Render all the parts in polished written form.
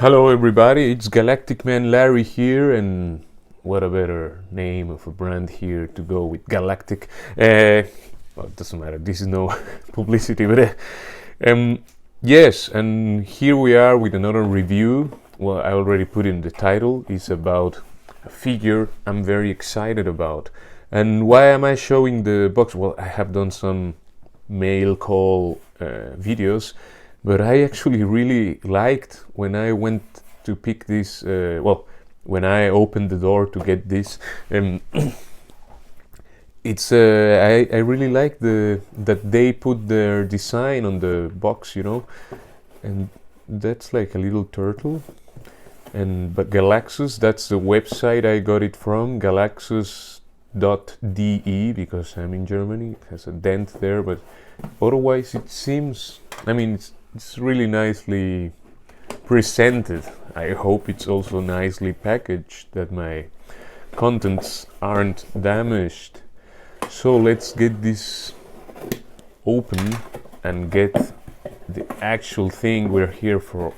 Hello everybody, it's Galactic Man Larry here, and what a better name of a brand here to go with Galactic. Well, it doesn't matter, this is no publicity, but yes, and here we are with another review. Well, I already put in the title. It's about a figure I'm very excited about. And why am I showing the box? Well, I have done some mail call videos, but I actually really liked when I went to pick this. When I opened the door to get this, it's I really like that they put their design on the box, and that's like a little turtle. And but Galaxus, that's the website I got it from, galaxus.de, because I'm in Germany. It has a dent there, but otherwise it seems, it's really nicely presented. I hope it's also nicely packaged, that my contents aren't damaged. So let's get this open and get the actual thing we're here for.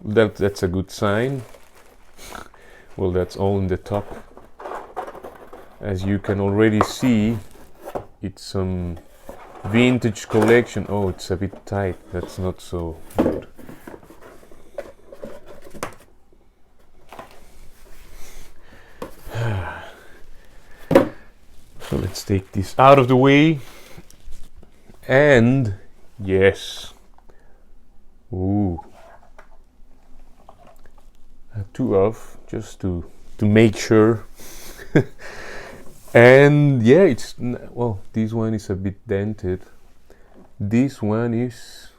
That's a good sign. Well, that's all in the top. As you can already see, it's some vintage collection. Oh, it's a bit tight. That's not so good. So let's take this out of the way. And yes. Ooh. Two of, just to make sure. And yeah, this one is a bit dented. This one is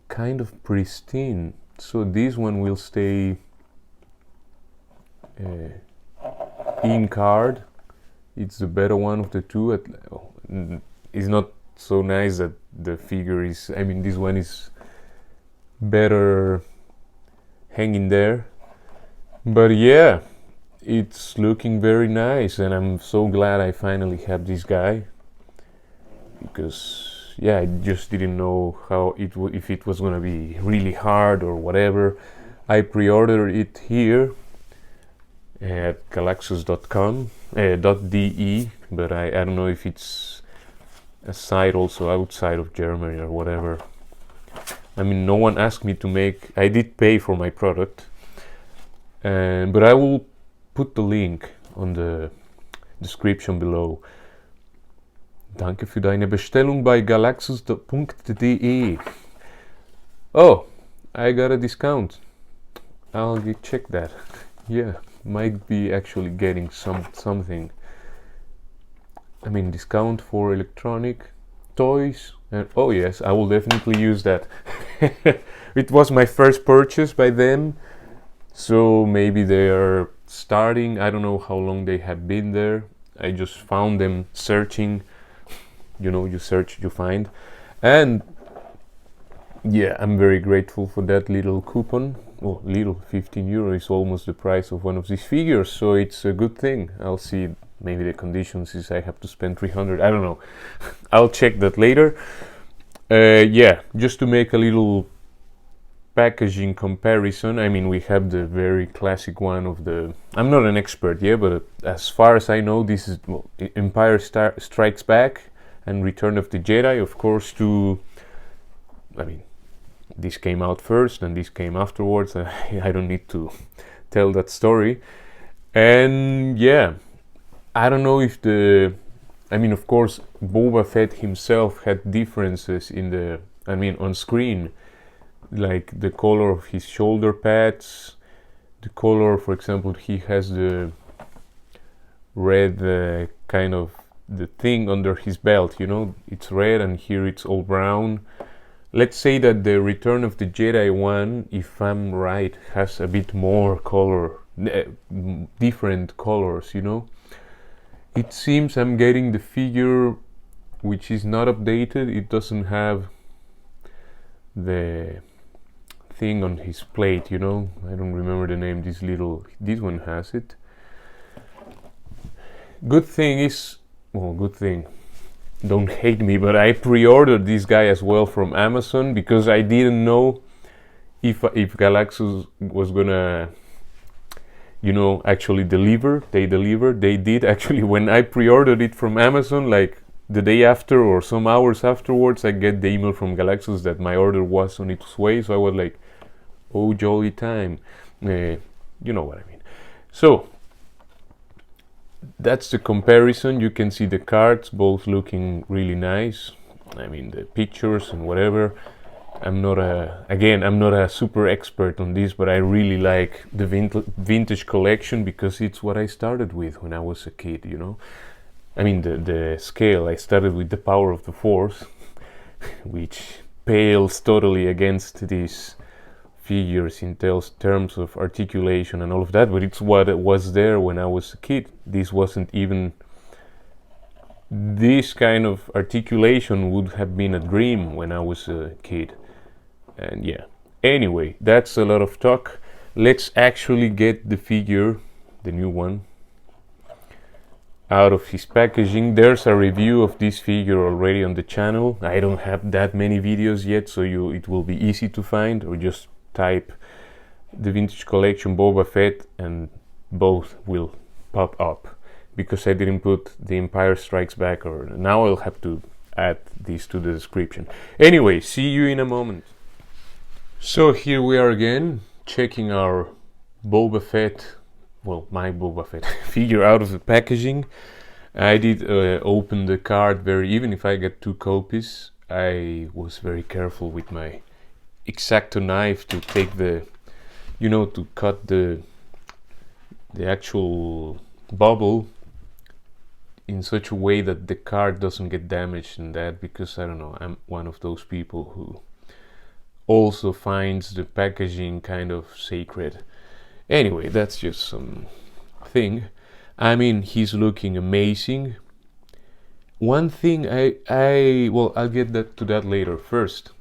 kind of pristine, so this one will stay in card. It's the better one of the two. It's not so nice that the figure is, this one is better hanging there, but yeah, it's looking very nice, and I'm so glad I finally have this guy, because yeah, I just didn't know how if it was gonna be really hard or whatever. I pre-ordered it here at galaxus.com .de, but I don't know if it's a site also outside of Germany or whatever. No one asked me to make. I did pay for my product, but I will put the link on the description below. Danke für deine Bestellung bei galaxus.de. Oh, I got a discount. I'll check that. Yeah, might be actually getting something. Discount for electronic toys. And oh yes, I will definitely use that. It was my first purchase by them, so maybe they are starting. I don't know how long they have been there. I just found them searching. You search, you find. And yeah, I'm very grateful for that little coupon. Oh, little, 15 euro is almost the price of one of these figures, so it's a good thing. I'll see. Maybe the conditions is I have to spend 300. I don't know. I'll check that later. Yeah, just to make a little packaging comparison. We have the very classic one of the. I'm not an expert, yeah, but as far as I know, this is Empire Strikes Back and Return of the Jedi. Of course, this came out first and this came afterwards. I don't need to tell that story. And yeah. I don't know if of course, Boba Fett himself had differences on screen, like the color of his shoulder pads, the color, for example, he has the red kind of the thing under his belt, it's red and here it's all brown. Let's say that the Return of the Jedi one, if I'm right, has a bit more color, different colors, It seems I'm getting the figure which is not updated. It doesn't have the thing on his plate, I don't remember the name. This one has it. Good thing, don't hate me, but I pre-ordered this guy as well from Amazon, because I didn't know if Galaxus was gonna, actually deliver. They delivered. They did actually. When I pre-ordered it from Amazon, like the day after or some hours afterwards, I get the email from Galaxus that my order was on its way. So I was like, oh, jolly time. You know what I mean. So that's the comparison. You can see the cards both looking really nice. I mean, the pictures and whatever. I'm not a super expert on this, but I really like the vintage collection because it's what I started with when I was a kid, I mean, the scale. I started with the Power of the Force, which pales totally against these figures in terms of articulation and all of that, but it's what was there when I was a kid. This wasn't even... This kind of articulation would have been a dream when I was a kid. And yeah, anyway, that's a lot of talk. Let's actually get the figure, the new one, out of his packaging. There's a review of this figure already on the channel. I don't have that many videos yet, so it will be easy to find, or just type the Vintage Collection Boba Fett and both will pop up, because I didn't put the Empire Strikes Back, or now I'll have to add these to the description. Anyway, see you in a moment. So here we are again, checking our Boba Fett, well, my Boba Fett figure out of the packaging. I did open the card even if I get 2 copies, I was very careful with my X-Acto knife to take the, to cut the actual bubble in such a way that the card doesn't get damaged and that, because I don't know, I'm one of those people who also finds the packaging kind of sacred. Anyway, that's just some thing. I mean, he's looking amazing. One thing I'll get to that later. First,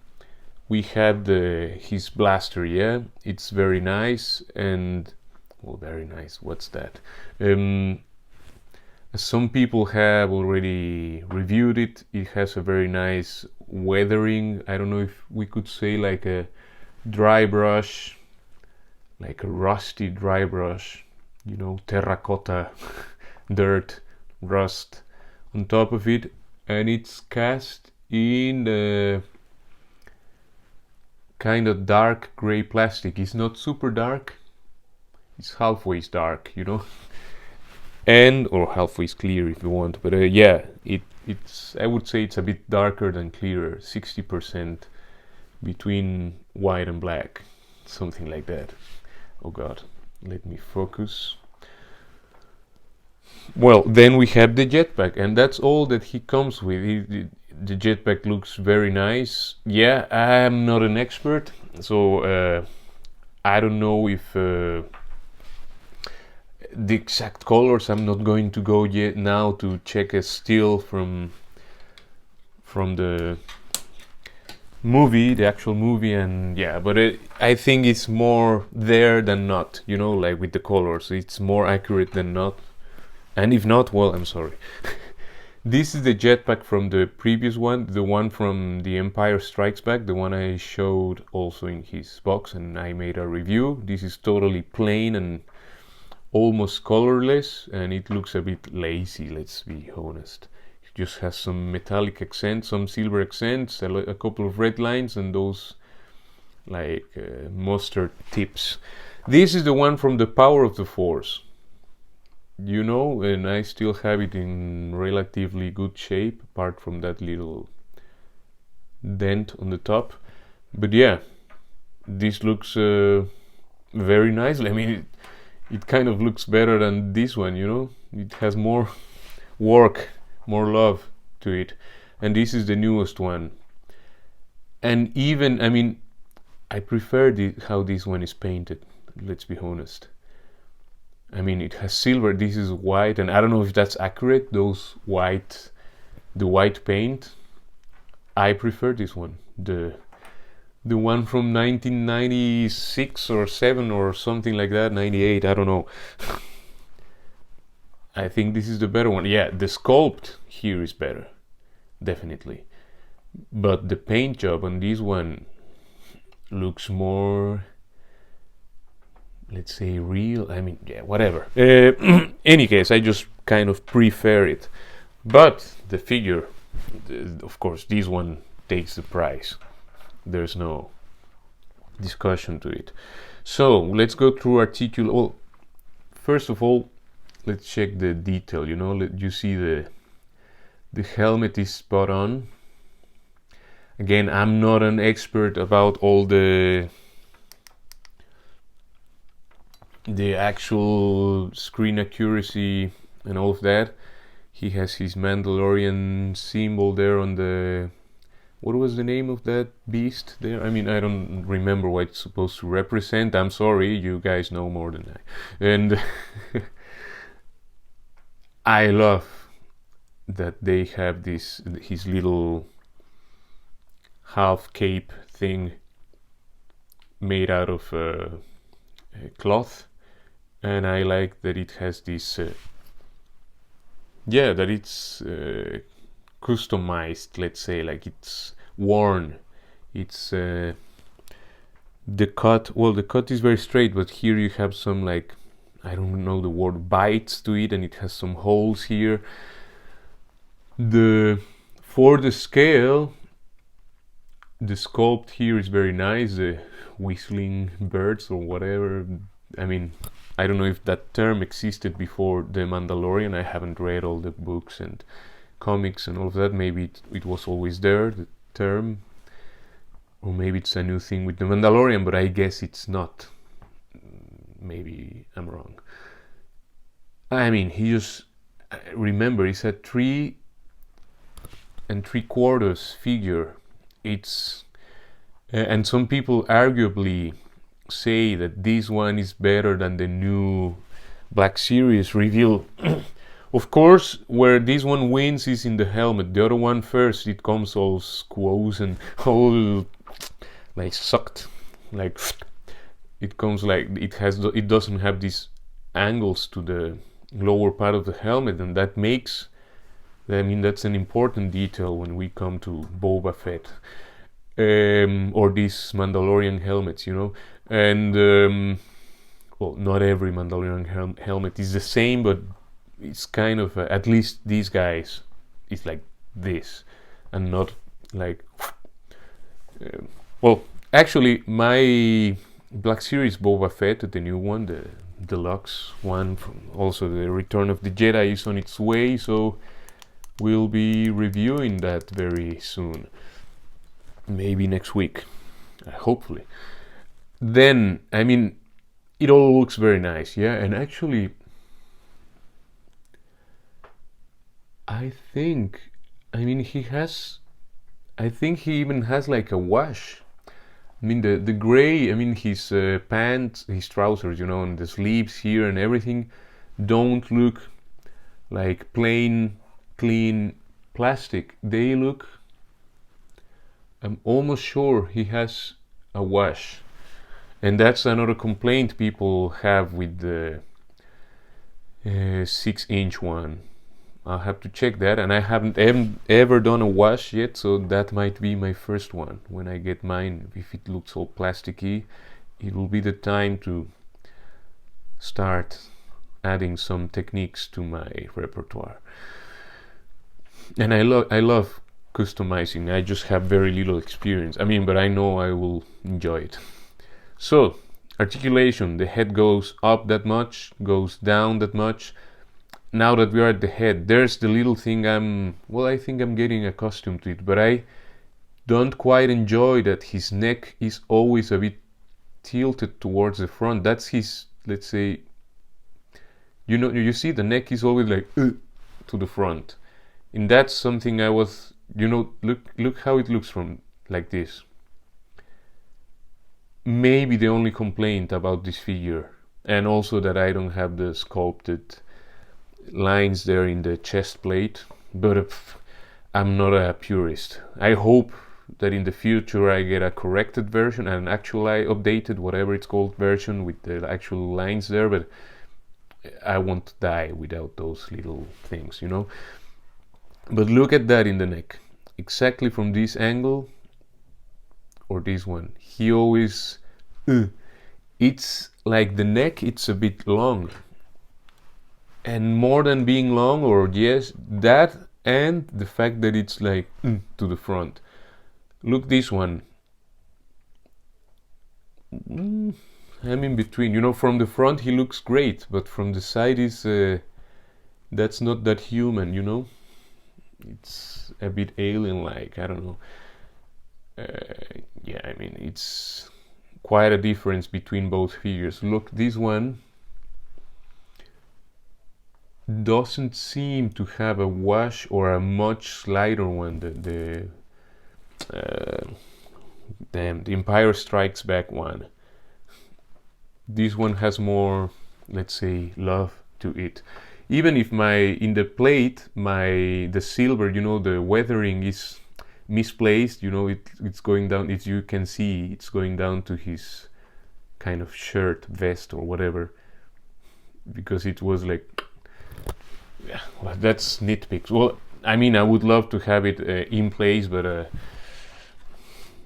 we have his blaster. Yeah, it's very nice, and well, very nice. What's that? Some people have already reviewed it. It has a very nice weathering. I don't know if we could say like a dry brush, like a rusty dry brush, terracotta, dirt, rust on top of it, and it's cast in the kind of dark gray plastic. It's not super dark, it's halfway dark, and or halfway clear if you want, but yeah, it's I would say it's a bit darker than clearer, 60% between white and black, something like that. Oh god, let me focus. Well, then we have the jetpack, and that's all that he comes with. The jetpack looks very nice. Yeah, I'm not an expert, so I don't know if the exact colors. I'm not going to go yet now to check a still from the movie, the actual movie, and yeah, but I think it's more there than not, like with the colors, it's more accurate than not, and if not, well, I'm sorry. This is the jetpack from the previous one, the one from the Empire Strikes Back, the one I showed also in his box and I made a review. This is totally plain and almost colorless, and it looks a bit lazy, let's be honest. It just has some metallic accents, some silver accents, a couple of red lines, and those like mustard tips. This is the one from the Power of the Force, and I still have it in relatively good shape, apart from that little dent on the top. But yeah, this looks very nicely. I mean, it kind of looks better than this one, it has more work, more love to it, and this is the newest one. And even, I mean, I prefer how this one is painted, let's be honest. I mean, it has silver, this is white, and I don't know if that's accurate, the white paint. I prefer this one, the one from 1996 or 7 or something like that, 98, I don't know. I think this is the better one. Yeah, the sculpt here is better, definitely. But the paint job on this one looks more, let's say, real. I mean, yeah, whatever. Any case, I just kind of prefer it. But the figure, of course, this one takes the prize. There's no discussion to it. So let's go through articulation. Well, first of all, let's check the detail. You know, you see the helmet is spot on. Again, I'm not an expert about all the actual screen accuracy and all of that. He has his Mandalorian symbol there on the, what was the name of that beast there? I mean, I don't remember what it's supposed to represent. I'm sorry, you guys know more than I. And I love that they have his little half cape thing made out of cloth, and I like that it has this that it's customized, let's say, like it's worn. It's the cut, well, the cut is very straight, but here you have some, like, I don't know the word, bites to it, and it has some holes here. For the scale, the sculpt here is very nice. The whistling birds or whatever. I mean, I don't know if that term existed before The Mandalorian. I haven't read all the books and comics and all of that. Maybe it was always there, the term, or maybe it's a new thing with The Mandalorian, but I guess it's not. Maybe I'm wrong. I mean, he just, remember, it's a 3 3/4 figure. It's and some people arguably say that this one is better than the new Black Series reveal. Of course, where this one wins is in the helmet. The other one, first, it comes all squoze and all like sucked, like it comes like it doesn't have these angles to the lower part of the helmet, and that makes, I mean, that's an important detail when we come to Boba Fett, or these Mandalorian helmets, you know. And well, not every Mandalorian helmet is the same, but it's kind of at least these guys, it's like this, and not like. Well, actually, my Black Series Boba Fett, the new one, the deluxe one, from also the Return of the Jedi, is on its way, so we'll be reviewing that very soon, maybe next week, hopefully. Then, I mean, it all looks very nice, yeah, and actually I think he even has like a wash. I mean, the gray, I mean, his pants, his trousers, you know, and the sleeves here and everything don't look like plain, clean plastic. They look, I'm almost sure he has a wash. And that's another complaint people have with the 6-inch one. I'll have to check that, and I haven't ever done a wash yet, so that might be my first one. When I get mine, if it looks all plasticky, it will be the time to start adding some techniques to my repertoire. And I love customizing. I just have very little experience. I mean, but I know I will enjoy it. So, articulation, the head goes up that much, goes down that much. Now that we are at the head, there's the little thing I think I'm getting accustomed to it, but I don't quite enjoy that his neck is always a bit tilted towards the front. That's his, let's say, you know, you see the neck is always like to the front. And that's something I was, you know, look how it looks from like this. Maybe the only complaint about this figure, and also that I don't have the sculpted lines there in the chest plate, but I'm not a purist. I hope that in the future I get a corrected version, an actually updated, whatever it's called, version with the actual lines there, but I won't die without those little things, you know. But look at that in the neck, exactly from this angle, or this one. He always it's like the neck, it's a bit long, and more than being long, or yes, that, and the fact that it's like to the front. Look, this one. I'm in between. You know, from the front he looks great, but from the side is that's not that human. You know, it's a bit alien-like. I don't know. Yeah, I mean, it's quite a difference between both figures. Look, this one doesn't seem to have a wash, or a much slighter one. The Empire Strikes Back one. This one has more, let's say, love to it. Even if in the plate, the silver, you know, the weathering is misplaced, you know, it's going down, you can see it's going down to his kind of shirt, vest, or whatever, because it was like, yeah, well, that's nitpicks. Well, I mean, I would love to have it in place, but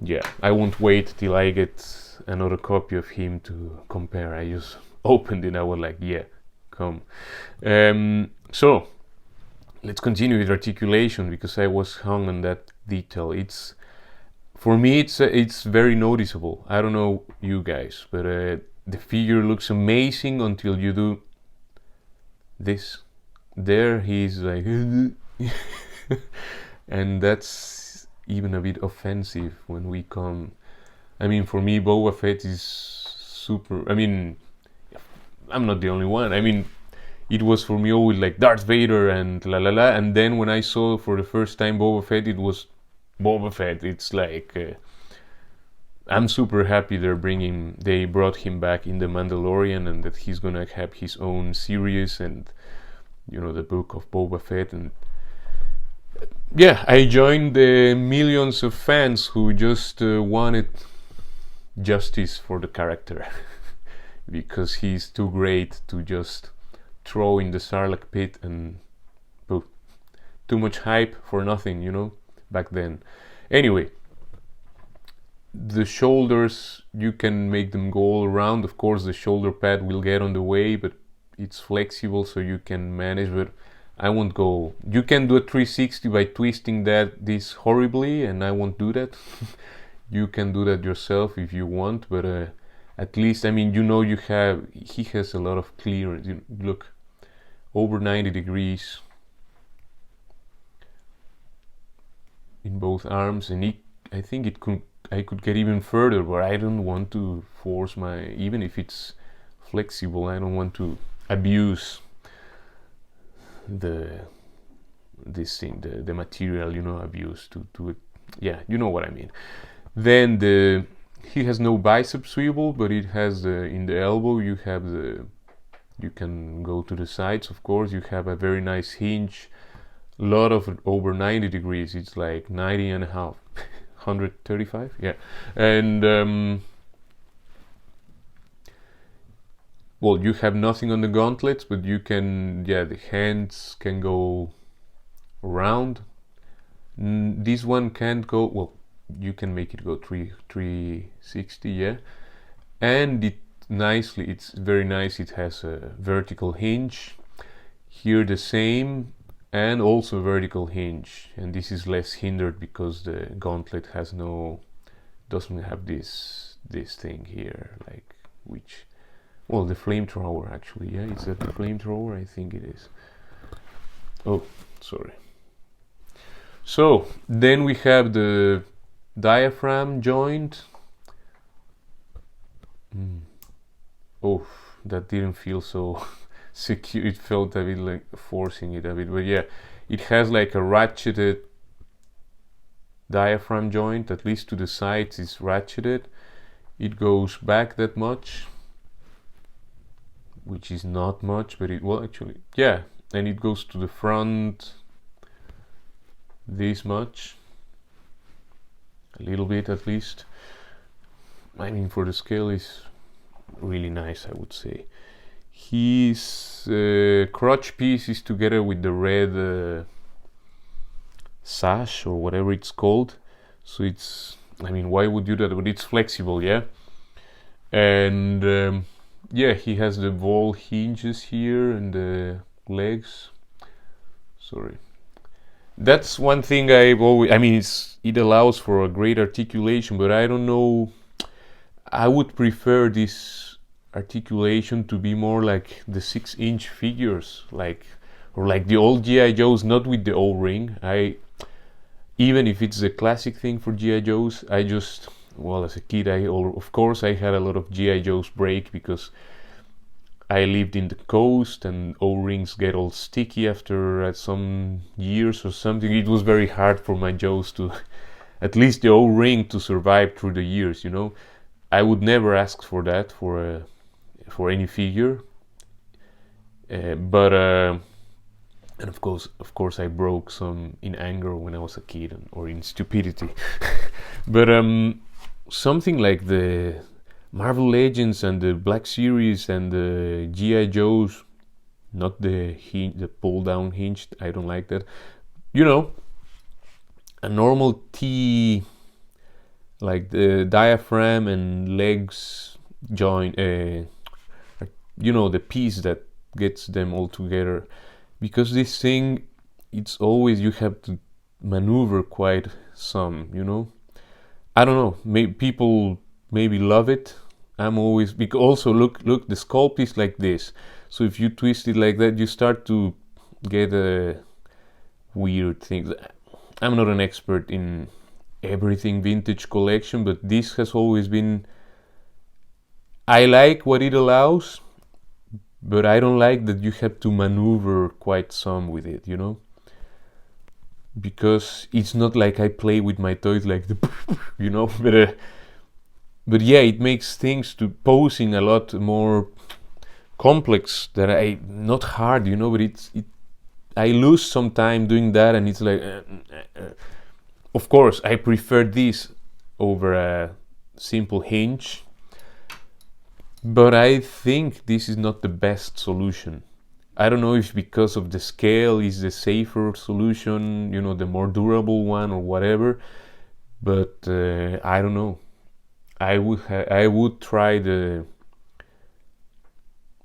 yeah, I won't wait till I get another copy of him to compare. I just opened it, I was like, yeah, come. So let's continue with articulation, because I was hung on that detail. It's, for me, it's very noticeable. I don't know you guys, but the figure looks amazing until you do this. There he's like and that's even a bit offensive when we come. I mean, for me, Boba Fett is super. I mean, I'm not the only one. I mean, it was for me always like Darth Vader and la la la. And then when I saw for the first time Boba Fett, it was Boba Fett. It's like I'm super happy they brought him back in The Mandalorian, and that he's gonna have his own series, and you know, the book of Boba Fett. And yeah, I joined the millions of fans who just wanted justice for the character because he's too great to just throw in the Sarlacc pit, and too much hype for nothing, you know, back then. Anyway, the shoulders, you can make them go all around. Of course, the shoulder pad will get on the way, but it's flexible, so you can manage. But I won't go. You can do a 360 by twisting this horribly, and I won't do that. You can do that yourself if you want, but at least, I mean, you know, he has a lot of clearance. Look, over 90 degrees in both arms, and I think I could get even further, but I don't want to force even if it's flexible, I don't want to abuse the material, you know, abuse to yeah, you know what I mean. Then he has no bicep swivel, but it has in the elbow you can go to the sides. Of course, you have a very nice hinge, a lot of over 90 degrees. It's like 90 and a half, 135, yeah. And well, you have nothing on the gauntlets, but you can, yeah, the hands can go around. This one can't go, well, you can make it go 360, yeah. And it's very nice, it has a vertical hinge. Here the same, and also vertical hinge. And this is less hindered because the gauntlet doesn't have this thing here, like, well, the flamethrower, actually, yeah, is that the flamethrower? I think it is. Oh, sorry. So then we have the diaphragm joint. Oh, that didn't feel so secure. It felt a bit like forcing it a bit, but yeah, it has like a ratcheted diaphragm joint. At least to the sides it's ratcheted. It goes back that much, which is not much, but well, actually, yeah. And it goes to the front this much, a little bit at least. I mean, for the scale is really nice, I would say. His crotch piece is together with the red sash, or whatever it's called, so it's I mean, why would you do that? But it's flexible, yeah. And yeah, he has the ball hinges here and the legs. Sorry. That's one thing I've always. I mean, it allows for a great articulation, but I don't know. I would prefer this articulation to be more like the 6-inch figures, or like the old GI Joes, not with the O-ring. Even if it's a classic thing for GI Joes, well, as a kid, of course I had a lot of GI Joes break because I lived in the coast and O-rings get all sticky after some years or something. It was very hard for my Joes to, at least the O-ring, to survive through the years, you know. I would never ask for that for any figure, but and of course, I broke some in anger when I was a kid or in stupidity. But something like the Marvel Legends and the Black Series and the GI Joes, not the pull down hinged. I don't like that. You know, a normal T, like the diaphragm and legs join. You know, the piece that gets them all together. Because this thing, it's always, you have to maneuver quite some, you know. I don't know, people maybe love it. I'm always, because also look, the sculpt is like this. So if you twist it like that, you start to get weird things. I'm not an expert in everything vintage collection, but this has always been, I like what it allows, but I don't like that you have to maneuver quite some with it, you know? Because it's not like I play with my toys like the, you know? But yeah, it makes things to posing a lot more complex that not hard, you know, but I lose some time doing that, and it's like, of course, I prefer this over a simple hinge. But I think this is not the best solution. I don't know if because of the scale is the safer solution, you know, the more durable one or whatever. But I don't know. I would try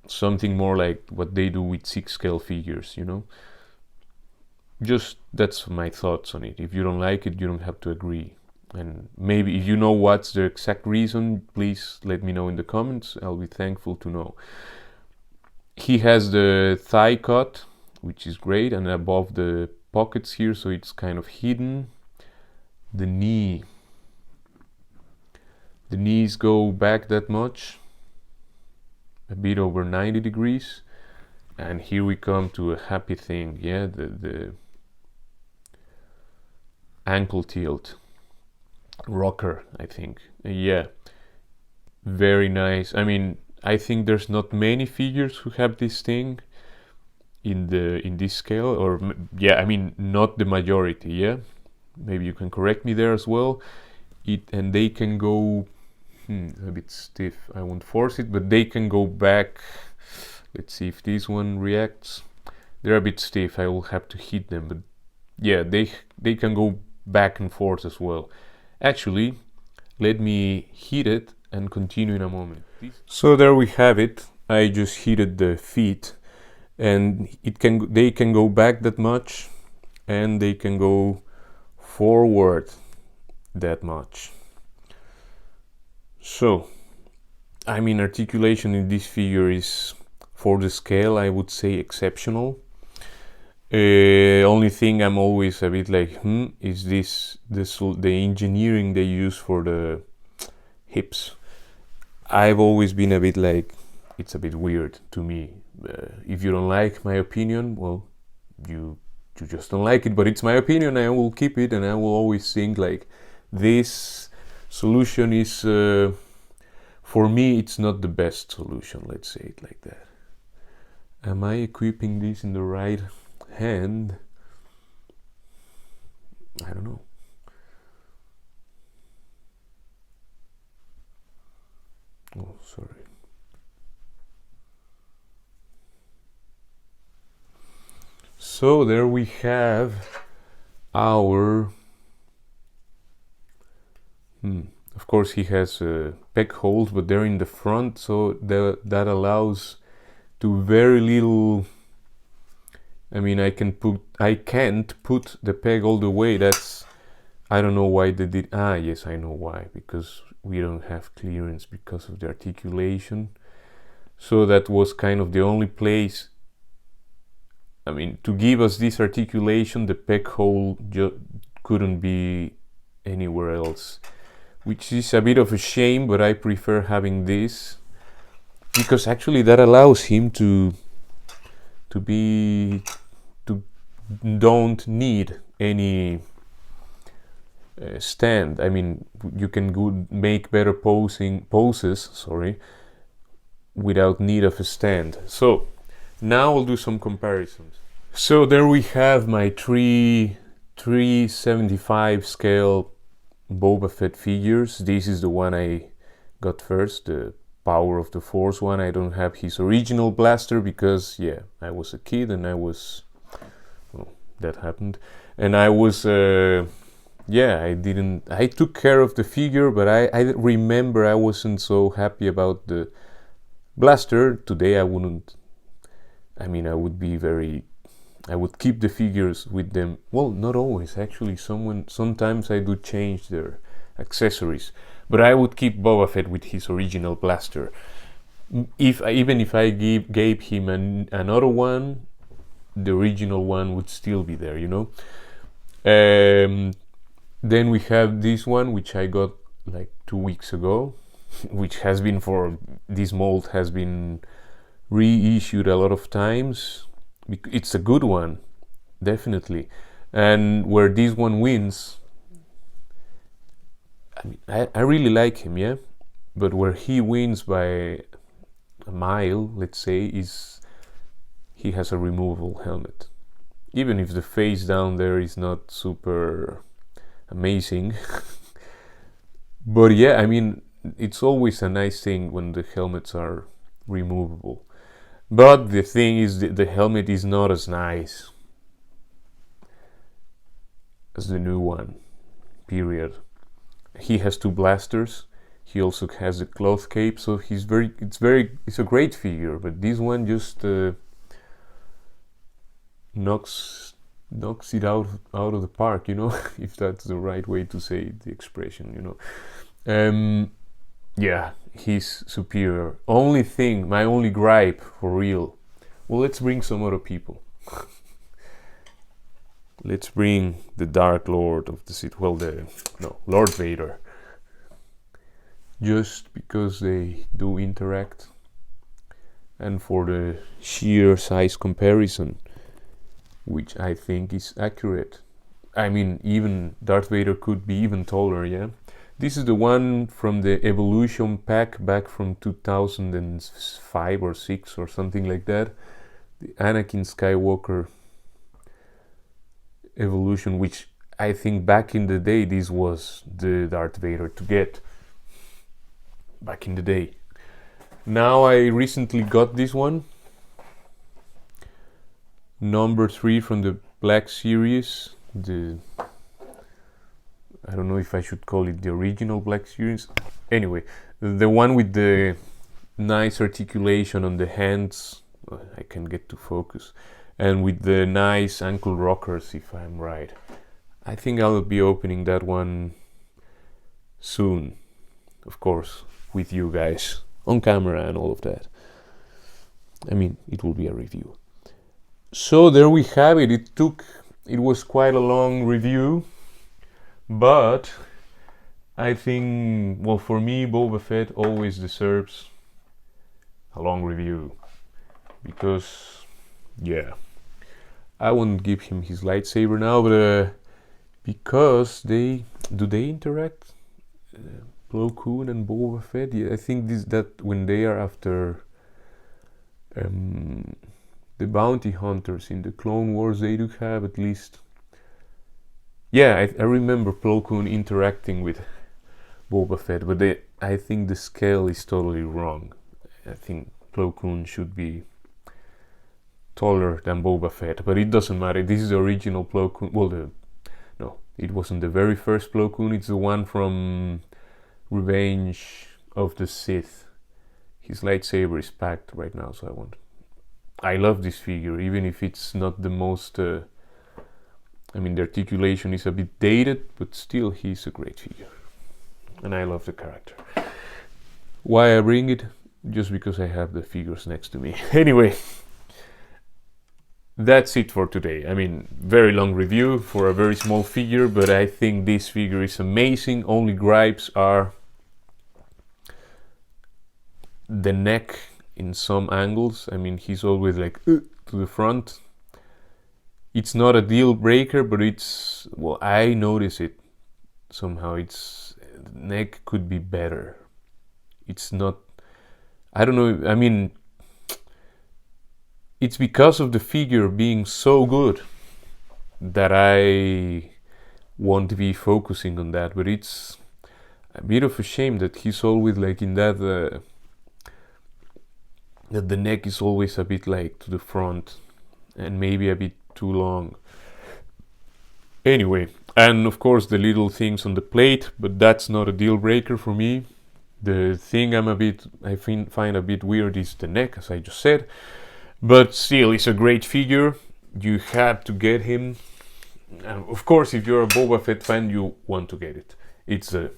something more like what they do with 6-scale figures, you know. Just that's my thoughts on it. If you don't like it, you don't have to agree. And maybe if you know what's the exact reason, please let me know in the comments. I'll be thankful to know. He has the thigh cut, which is great, and above the pockets here, so it's kind of hidden. The knees go back that much, a bit over 90 degrees. And here we come to a happy thing, yeah, the ankle tilt. Rocker, I think. Yeah, very nice. I mean, I think there's not many figures who have this thing in this scale, or yeah, I mean, not the majority. Yeah, maybe you can correct me there as well. And they can go a bit stiff. I won't force it, but they can go back. Let's see if this one reacts. They're a bit stiff. I will have to hit them, but yeah, they can go back and forth as well. Actually, let me heat it and continue in a moment. So there we have it. I just heated the feet, and they can go back that much, and they can go forward that much. So, I mean, articulation in this figure is, for the scale, I would say exceptional. Only thing I'm always a bit like, is the engineering they use for the hips. I've always been a bit like, it's a bit weird to me. If you don't like my opinion, well, you just don't like it, but it's my opinion, and I will keep it, and I will always think like, this solution is, for me, it's not the best solution, let's say it like that. Am I equipping this in the right hand? I don't know. Oh, sorry. So there we have our Of course, he has peg holes, but they're in the front, so that allows to very little. I mean, I can't put the peg all the way. I don't know why they did. Yes, I know why. Because we don't have clearance because of the articulation. So that was kind of the only place. I mean, to give us this articulation, the peg hole couldn't be anywhere else, which is a bit of a shame, but I prefer having this because actually that allows him to don't need any stand. I mean, you can make better poses, without need of a stand. So now I'll do some comparisons. So there we have my 375 scale Boba Fett figures. This is the one I got first, the Power of the Force one. I don't have his original blaster because, yeah, I was a kid and that happened. And I was, I took care of the figure, but I remember I wasn't so happy about the blaster. Today I wouldn't. I mean, I would keep the figures with them. Well, not always, actually. Sometimes I do change their accessories, but I would keep Boba Fett with his original blaster. Even if I gave him another one, the original one would still be there, Then we have this one, which I got like 2 weeks ago, this mold has been reissued a lot of times. It's a good one, definitely. And where this one wins, I mean, I really like him, yeah? But where he wins by a mile, let's say, is he has a removable helmet. Even if the face down there is not super amazing. But yeah, I mean, it's always a nice thing when the helmets are removable. But the thing is, the helmet is not as nice as the new one, period. He has 2 blasters. He also has a cloth cape, so it's a great figure. But this one just knocks it out of the park, if that's the right way to say the expression, Yeah, he's superior. My only gripe for real. Well, let's bring some other people. Let's bring the Dark Lord of the Sith. Well, Lord Vader. Just because they do interact, and for the sheer size comparison, which I think is accurate. I mean, even Darth Vader could be even taller, yeah? This is the one from the Evolution pack back from 2005 or 6 or something like that. The Anakin Skywalker Evolution, which I think back in the day this was the Darth Vader to get. Back in the day. Now I recently got this one. Number 3 from the Black Series. I don't know if I should call it the original Black Series. Anyway, the one with the nice articulation on the hands. I can get to focus. And with the nice ankle rockers, if I'm right. I think I'll be opening that one soon. Of course, with you guys. On camera and all of that. I mean, it will be a review. So there we have it. It was quite a long review. But I think, well, for me, Boba Fett always deserves a long review. Because, yeah, I won't give him his lightsaber now, but because do they interact? Plo Koon and Boba Fett? Yeah, I think that when they are after the bounty hunters in the Clone Wars, they do have at least. Yeah, I remember Plo Koon interacting with Boba Fett, but I think the scale is totally wrong. I think Plo Koon should be taller than Boba Fett, but it doesn't matter. This is the original Plo Koon. Well, no, it wasn't the very first Plo Koon. It's the one from Revenge of the Sith. His lightsaber is packed right now, so I love this figure, even if it's not the most I mean, the articulation is a bit dated, but still he's a great figure. And I love the character. Why I bring it? Just because I have the figures next to me. Anyway, that's it for today. I mean, very long review for a very small figure, but I think this figure is amazing. Only gripes are the neck in some angles. I mean, he's always like to the front. It's not a deal breaker, but it's, well, I notice it somehow. It's, the neck could be better. It's not, I don't know, I mean, it's because of the figure being so good that I won't be focusing on that, but it's a bit of a shame that he's always like in that, that the neck is always a bit like to the front and maybe a bit too long. Anyway, and of course the little things on the plate, but that's not a deal breaker for me. The thing I find a bit weird is the neck, as I just said, but still, it's a great figure. You had to get him. Of course, if you're a Boba Fett fan, you want to get it. It's a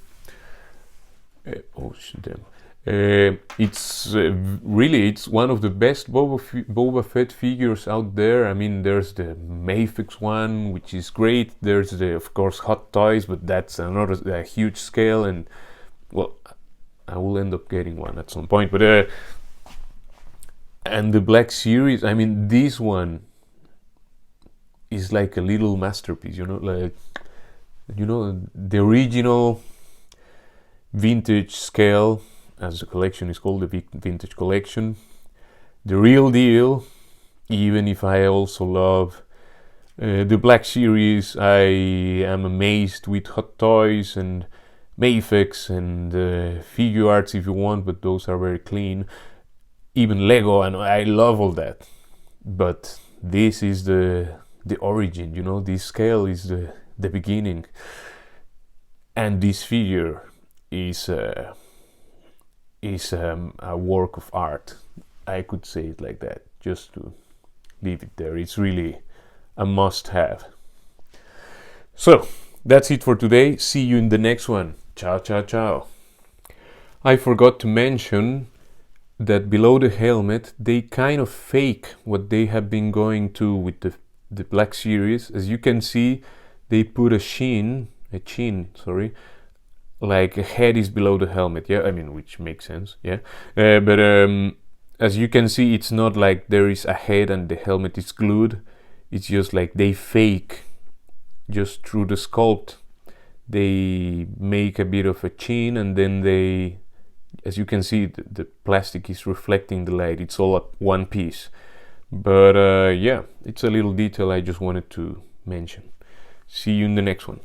it's really, it's one of the best Boba Fett figures out there. I mean, there's the Mayfix one, which is great. There's the, of course, Hot Toys, but that's another a huge scale, and well, I will end up getting one at some point. But and the Black Series, I mean, this one is like a little masterpiece, you know, like, you know, the original vintage scale, as the collection is called, the vintage collection, the real deal. Even if I also love the Black Series, I am amazed with Hot Toys and Mayfix and figure arts if you want, but those are very clean. Even Lego, and I love all that. But this is the origin, you know, this scale is the beginning. And this figure is a work of art. I could say it like that, just to leave it there. It's really a must-have. So, that's it for today. See you in the next one. Ciao, ciao, ciao. I forgot to mention that below the helmet, they kind of fake what they have been going to with the Black Series. As you can see, they put a chin, like a head is below the helmet, yeah, I mean, which makes sense, yeah. But as you can see, it's not like there is a head and the helmet is glued. It's just like they fake, just through the sculpt, they make a bit of a chin, and then they, as you can see, the plastic is reflecting the light. It's all up one piece. But yeah, it's a little detail I just wanted to mention. See you in the next one.